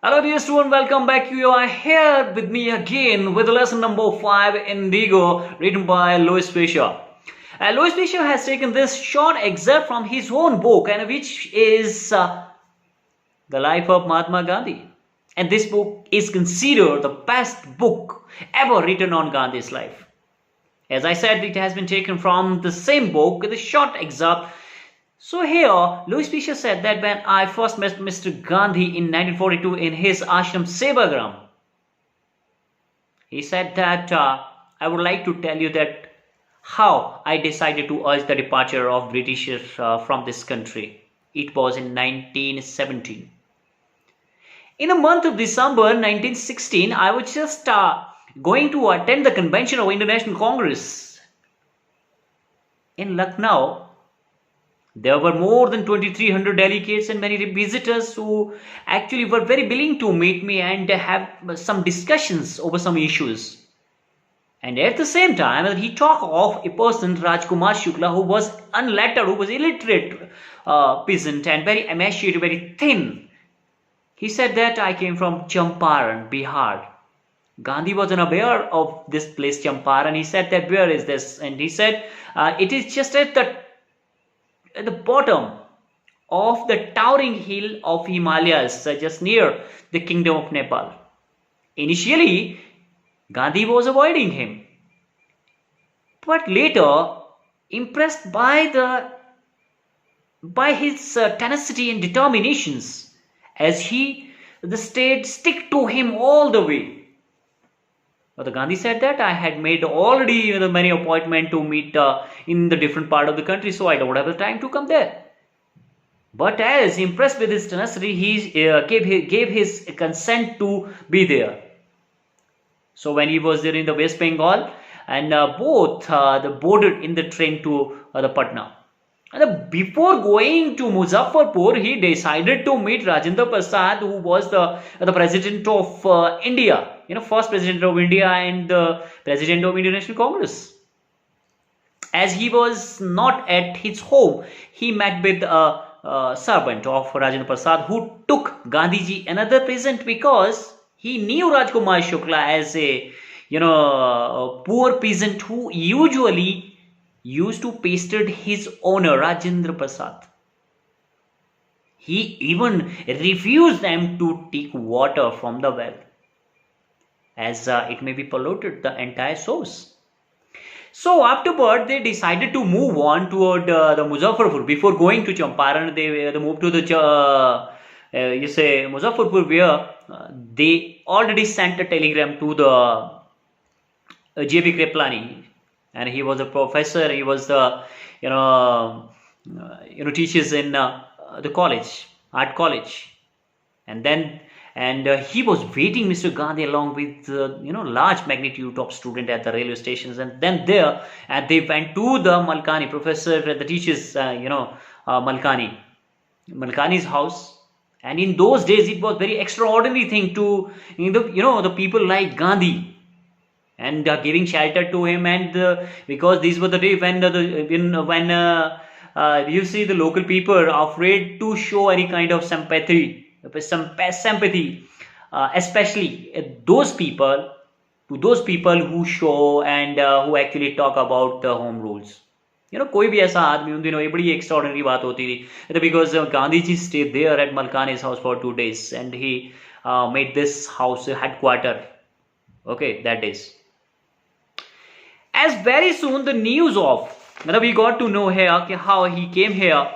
Hello dear student, welcome back. You are here with me again with lesson number 5 Indigo, written by Louis Fisher. Louis Fisher has taken this short excerpt from his own book, and which is The Life of Mahatma Gandhi. And this book is considered the best book ever written on Gandhi's life. As I said, it has been taken from the same book, the short excerpt. So here, Louis Fisher said that when I first met Mr. Gandhi in 1942 in his ashram Sevagram, he said that I would like to tell you that how I decided to urge the departure of Britishers from this country. It was in 1917. In the month of December 1916, I was just going to attend the convention of International Congress in Lucknow. There were more than 2,300 delegates and many visitors who actually were very willing to meet me and have some discussions over some issues. And at the same time, he talked of a person, Rajkumar Shukla, who was unlettered, who was illiterate peasant and very emaciated, very thin. He said that I came from Champaran, Bihar. Gandhi was unaware of this place, Champaran. He said that where is this? And he said it is just at the bottom of the towering hill of Himalayas, just near the kingdom of Nepal. Initially, Gandhi was avoiding him. But later, impressed by his tenacity and determinations, as the state stick to him all the way. But Gandhi said that I had made already many appointments to meet in the different part of the country, so I don't have the time to come there. But as impressed with his tenacity, he gave his consent to be there. So when he was there in the West Bengal, and both boarded in the train to the Patna. And before going to Muzaffarpur, he decided to meet Rajendra Prasad, who was the president of India. First president of India and the president of Indian National Congress. As he was not at his home, he met with a servant of Rajendra Prasad who took Gandhiji another present because he knew Rajkumar Shukla as a poor peasant who usually used to pester his owner Rajendra Prasad. He even refused them to take water from the well, as it may be polluted the entire source. So afterward, they decided to move on toward the Muzaffarpur. Before going to Champaran, they moved to the Muzaffarpur, where they already sent a telegram to the J.B. Kriplani, and he was a professor. He was the teaches in the college, art college, and he was waiting Mr. Gandhi along with large magnitude of student at the railway stations, and then they went to the Malkani professor, the teachers, Malkani's house. And in those days, it was very extraordinary thing to the people like Gandhi, and giving shelter to him, and because these were the days when you see the local people are afraid to show any kind of sympathy, especially those people who show and who actually talk about home rules. कोई भी ऐसा आदमी उन दिनों ये बड़ी extraordinary बात होती थी, because Gandhiji stayed there at Malkani's house for 2 days, and he made this house a headquarter. Okay, that is. As very soon the news of, we got to know here how he came here,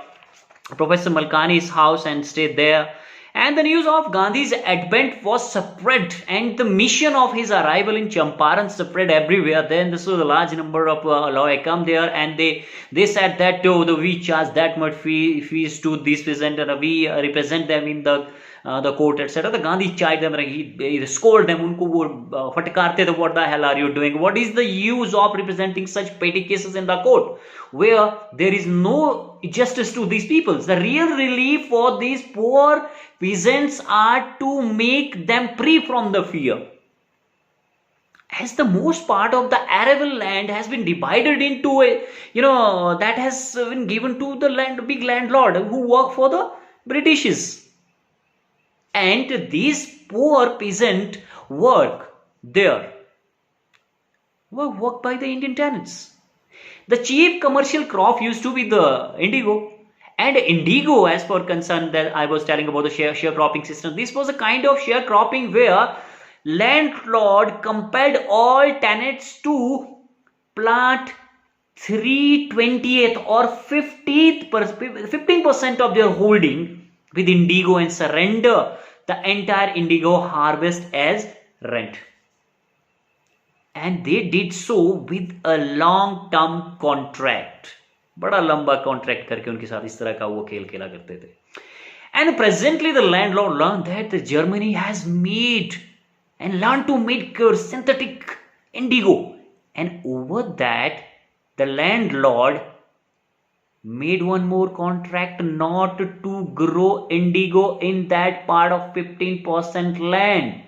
Professor Malkani's house, and stayed there. And the news of Gandhi's advent was spread, and the mission of his arrival in Champaran spread everywhere. Then this was a large number of lawyers come there, and they said that we charge that much fees to these peasants, and we represent them in the court, etc. The Gandhi chided them, he scolded them, unko fatkarte, what the hell are you doing? What is the use of representing such petty cases in the court, where there is no justice to these people? The real relief for these poor peasants are to make them free from the fear. As the most part of the arable land has been divided into that has been given to the big landlord who work for the Britishes. and these poor peasant work there were worked by the Indian tenants. The chief commercial crop used to be the indigo. And indigo, as per concern that I was telling about the sharecropping system, this was a kind of sharecropping where landlord compelled all tenants to plant 3/20th or 15% of their holding with indigo and surrender the entire indigo harvest as rent. And they did so with a long term contract. बड़ा लंबा contract करके उनके साथ इस तरह का वो खेल खेला करते थे. And presently the landlord learned that the Germany has made and learned to make synthetic indigo, and over that the landlord made one more contract not to grow indigo in that part of 15% land.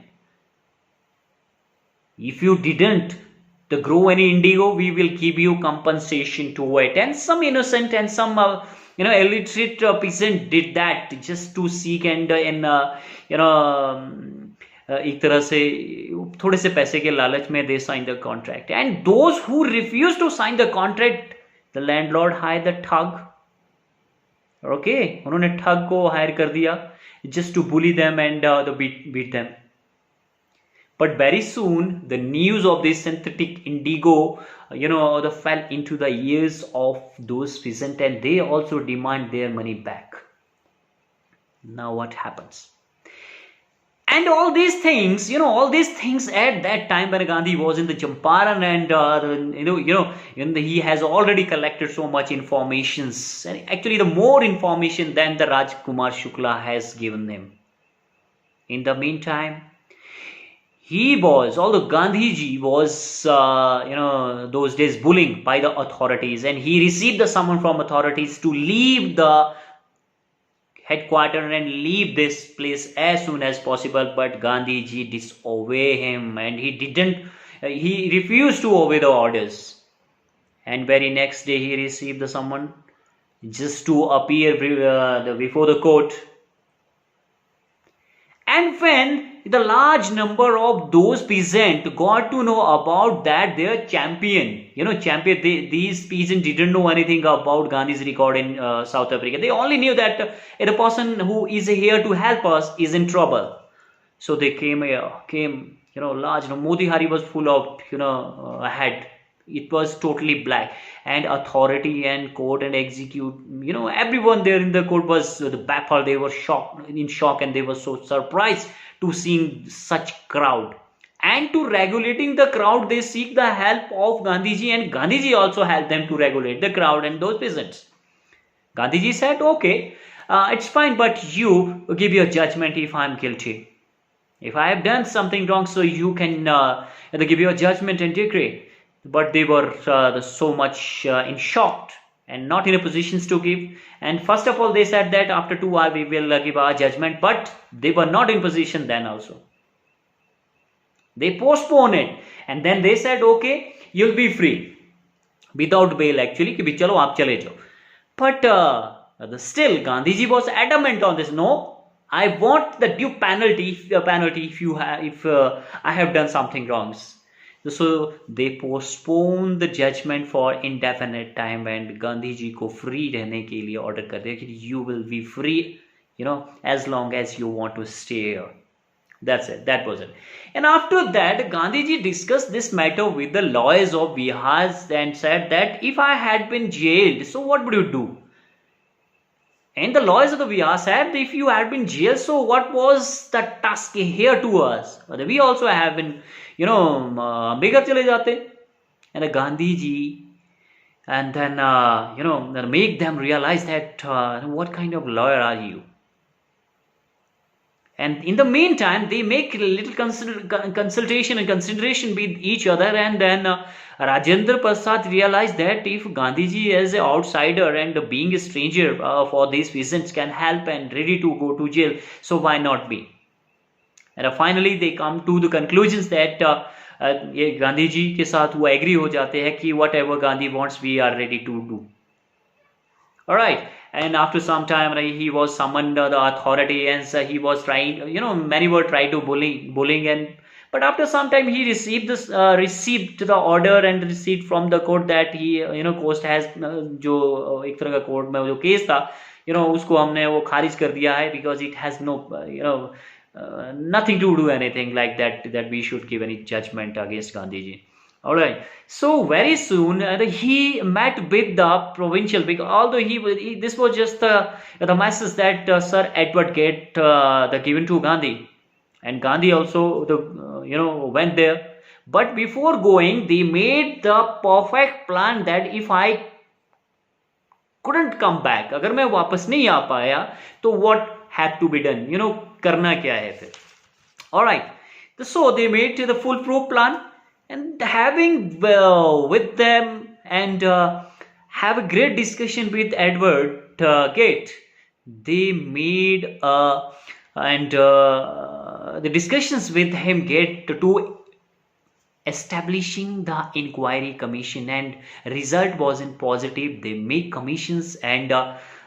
If you didn't grow any indigo, we will give you compensation to it. And some innocent and some illiterate peasant did that just to seek and एक तरह से थोड़े से पैसे के लालच में they signed the contract. And those who refused to sign the contract, the landlord hired the thug. Okay, उन्होंने ठग को हायर कर दिया just to bully them and beat them. But very soon, the news of this synthetic indigo, fell into the ears of those peasants, and they also demand their money back. Now what happens? And all these things at that time when Gandhi was in the Champaran, and he has already collected so much informations, and actually the more information than the Rajkumar Shukla has given him. In the meantime, although Gandhiji was, those days bullying by the authorities, and he received the summon from authorities to leave the headquarters and leave this place as soon as possible, but Gandhiji disobeyed him, and he refused to obey the orders. And very next day he received the summon just to appear before the court. And when the large number of those peasants got to know about that, their champion, these peasants didn't know anything about Gandhi's record in South Africa. They only knew that the person who is here to help us is in trouble. So they came, large. Modi Hari was full of, head. It was totally black, and authority and court and execute, everyone there in the court was baffled. They were in shock, and they were so surprised to seeing such crowd. And to regulating the crowd, they seek the help of Gandhiji, and Gandhiji also helped them to regulate the crowd and those peasants. Gandhiji said, okay, it's fine, but you give your judgment if I'm guilty. If I have done something wrong, so you can give your judgment and decree. But they were so much in shock and not in a position to give. And first of all, they said that after 2 hours we will give our judgment, but they were not in position then also. They postponed it, and then they said, okay, you'll be free without bail, actually, कि चलो आप चले जाओ. But still Gandhiji was adamant on this. No, I want the due penalty if I have done something wrong. So they postponed the judgment for indefinite time, and Gandhiji को free रहने के लिए order कर दिया कि you will be free, as long as you want to stay here. That's it. That was it. And after that, Gandhiji discussed this matter with the lawyers of Bihar and said that if I had been jailed, so what would you do? And the lawyers of the Bihar said, if you had been jailed, so what was the task here to us? We also have been, Ambedkar chale jate. And Gandhiji, and then, make them realize that what kind of lawyer are you? And in the meantime, they make a little consultation and consideration with each other. And then Rajendra Prasad realized that if Gandhiji as an outsider and being a stranger for these peasants can help and ready to go to jail, so why not be? And finally they come to the conclusions that Gandhiji के साथ वो agree हो जाते हैं कि whatever Gandhi wants, we are ready to do. Alright, And after some time, he was summoned the authority, and so he was trying, many were trying to bullying, and but after some time he received received the order and received from the court that he, coast has जो एक तरह का court में जो case था, उसको हमने वो खारिज कर दिया है, because it has no nothing to do anything like that we should give any judgment against Gandhi ji. All right. So very soon he met with the provincial, because although this was just the message that Sir Edward get the given to Gandhi, and Gandhi also went there. But before going, they made the perfect plan that if I couldn't come back, अगर मैं वापस नहीं आ पाया, तो what had to be done? करना क्या है फिर? All right. So they made the foolproof plan, and having with them and have a great discussion with Edward Gate, they made and the discussions with him get to establishing the inquiry commission, and result wasn't positive. They make commissions, and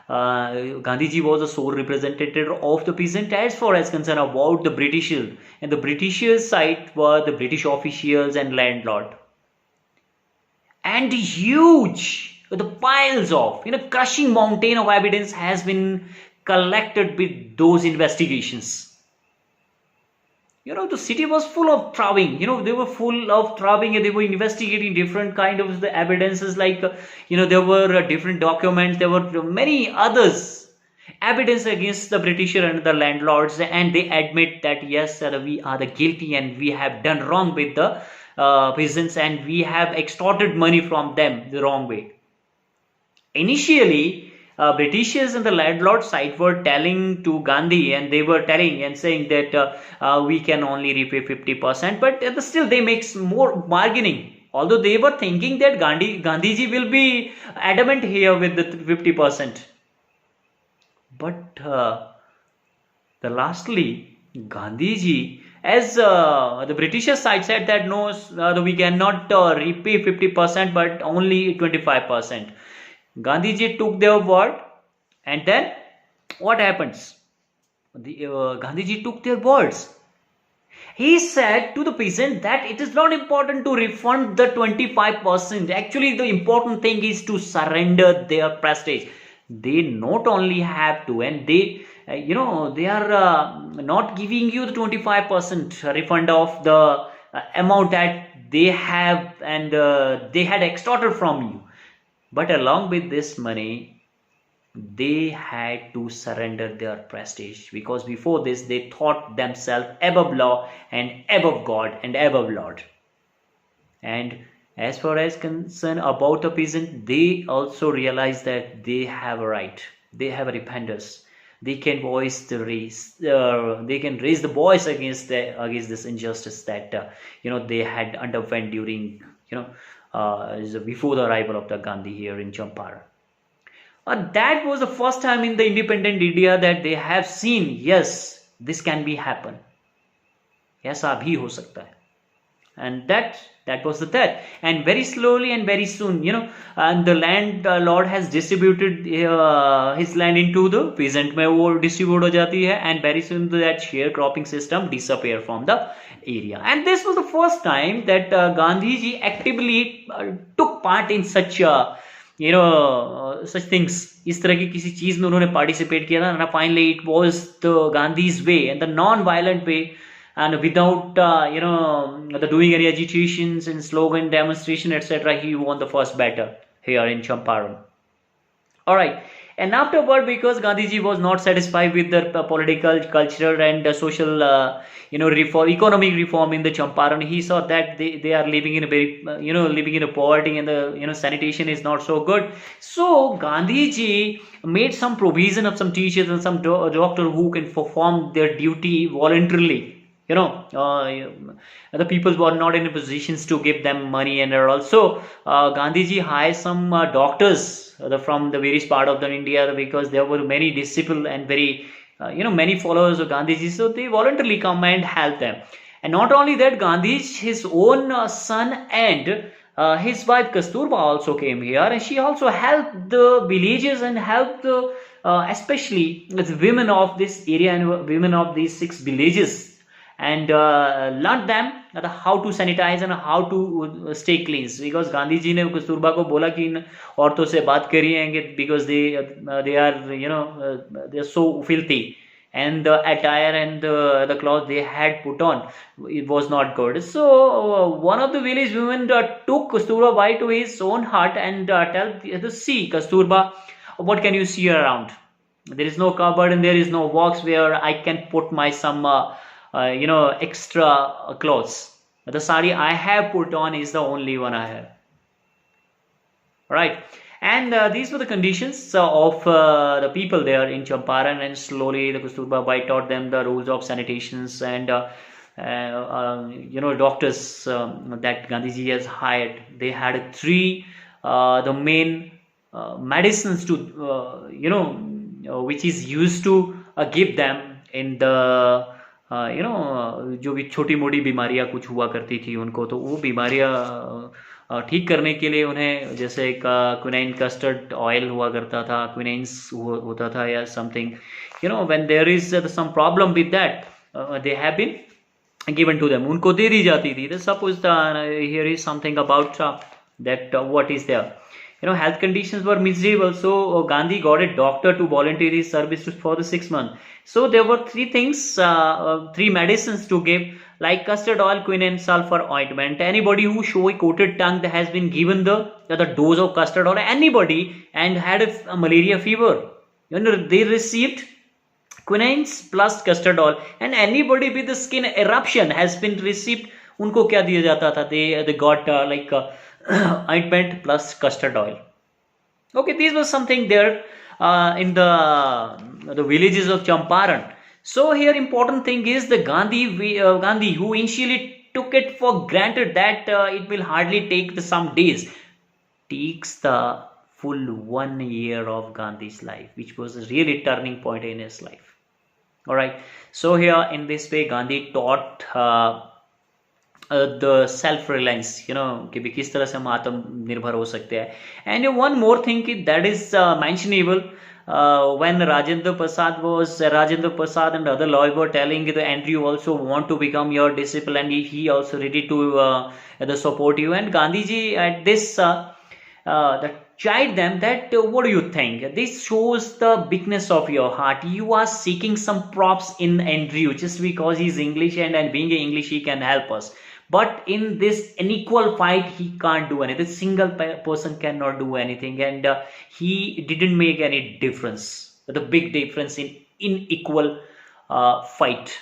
Gandhiji was the sole representative of the peasant as far as concerned about the Britishers, and the Britishers side were the British officials and landlord, and huge the piles of crushing mountain of evidence has been collected with those investigations. The city was full of trawling. They were full of trawling, and they were investigating different kind of the evidences, like there were different documents, there were many others evidence against the Britisher and the landlords, and they admit that yes, sir, we are the guilty and we have done wrong with the peasants, and we have extorted money from them the wrong way. Initially, Britishers and the landlord side were telling to Gandhi, and they were telling and saying that we can only repay 50%, but still they make more bargaining. Although they were thinking that Gandhiji will be adamant here with the 50%. But the lastly, Gandhiji, as the British side said that no, we cannot repay 50%, but only 25%. Gandhiji took their word, and then what happens? Gandhiji took their words. He said to the peasant that it is not important to refund the 25%. Actually, the important thing is to surrender their prestige. They not only have to, and they, they are not giving you the 25% refund of the amount that they have and they had extorted from you. But along with this money, they had to surrender their prestige, because before this they thought themselves above law and above God and above Lord. And as far as concern about the peasant, they also realize that they have a right, they have a repentance, they can voice the they can raise the voice against this injustice that they had underwent during before the arrival of the Gandhi here in Champaran. That was the first time in the independent India that they have seen, yes, this can be happen. ऐसा भी हो सकता है. And that was the that. And very slowly and very soon, and the landlord has distributed his land into the peasant में वो distribute हो जाती है, and very soon that sharecropping system disappear from the area. And this was the first time that Gandhiji actively took part in such such things. इस तरह की किसी चीज में उन्होंने participate किया था. And finally it was the Gandhi's way and the non-violent way, and without the doing any agitations and slogan demonstration, etc., he won the first battle here in Champaran. All right. And afterward, because Gandhiji was not satisfied with the political, cultural and social reform, economic reform in the Champaran, he saw that they are living in a very living in a poverty, and the sanitation is not so good. So Gandhiji made some provision of some teachers and some doctor who can perform their duty voluntarily. The people were not in positions to give them money, and also Gandhiji hired some doctors from the various part of the India, because there were many disciples and very many followers of Gandhiji, so they voluntarily come and help them. And not only that, Gandhi, his own son and his wife Kasturba also came here, and she also helped the villages and helped the, especially the women of this area and women of these 6 villages, and learned them how to sanitize and how to stay clean. Because Gandhi ji ने कस्तूरबा को बोला कि इन औरतों से बात करिए because they are they are so filthy, and the attire and the clothes they had put on, it was not good. So one of the village women took Kasturba Bai to his own hut and tell to see Kasturba, what can you see around? There is no cupboard and there is no box where I can put my some extra clothes. The sari I have put on is the only one I have. Right, and these were the conditions of the people there in Champaran, and slowly the Kasturba Bai taught them the rules of sanitations, and doctors that Gandhiji has hired. They had 3 the main medicines to which is used to give them in the जो भी छोटी मोटी बीमारियां कुछ हुआ करती थी उनको, तो वो बीमारियां ठीक करने के लिए उन्हें जैसे क्विनाइन कस्टर्ड ऑयल हुआ करता था, क्विनाइंस होता था या something, when there is some problem with that, they have been given to them, उनको दे दी जाती थी. Suppose here is something about that what is there. Health conditions were miserable, so Gandhi got a doctor to volunteer his service for the 6 months. So there were 3 things, 3 medicines to give, like custard oil, quinine, sulfur ointment. Anybody who show a coated tongue that has been given the dose of custard oil, anybody and had a malaria fever, they received quinines plus custard oil, and anybody with the skin eruption has been received, उनको क्या दिया जाता था? They got ointment plus custard oil. Okay, these were something there in the villages of Champaran. So here important thing is the Gandhi who initially took it for granted that it will hardly take some days, takes the full 1 year of Gandhi's life, which was a really turning point in his life. All right, so here in this way Gandhi taught the self reliance, कि भी किस तरह से हम आत्मनिर्भर हो सकते हैं. And one more thing that is mentionable, when Rajendra Prasad and other lawyers were telling the Andrew also want to become your disciple, and he also ready to support you, and Gandhiji at this chide them that what do you think? This shows the bigness of your heart. You are seeking some props in Andrew just because he's English, and being English he can help us. But in this unequal fight, he can't do anything. This single person cannot do anything, and he didn't make any difference. The big difference in unequal fight.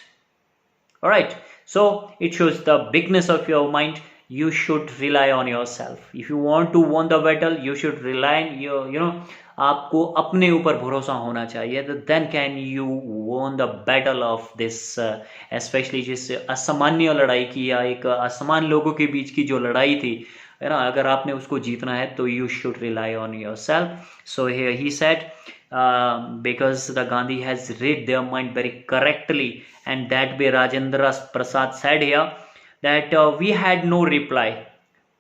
All right. So it shows the bigness of your mind. You should rely on yourself. If you want to win the battle, you should rely on your, आपको अपने ऊपर भरोसा होना चाहिए. Then can you win the battle of this, especially जिस असामान्य लड़ाई की या एक असमान लोगों के बीच की जो लड़ाई थी, है ना, अगर आपने उसको जीतना है तो you should rely on yourself. So here he said, because the Gandhi has read their mind very correctly, and that way Rajendra Prasad said here that we had no reply.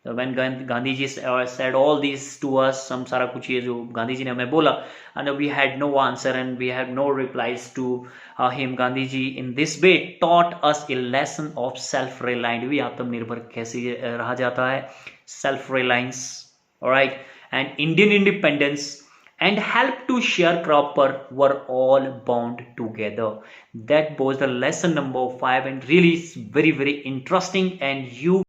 When Gandhiji said all these to us, हम सारा कुछ ये जो गांधी ने हमें बोला, and we had no answer and we had no replies to him. Gandhiji in this way taught us a lesson of self-reliance. भी आत्मनिर्भर कैसे रहा जाता है, self-reliance, alright, and Indian independence and help to sharecropper were all bound together. That was the lesson number 5, and really very, very interesting, and you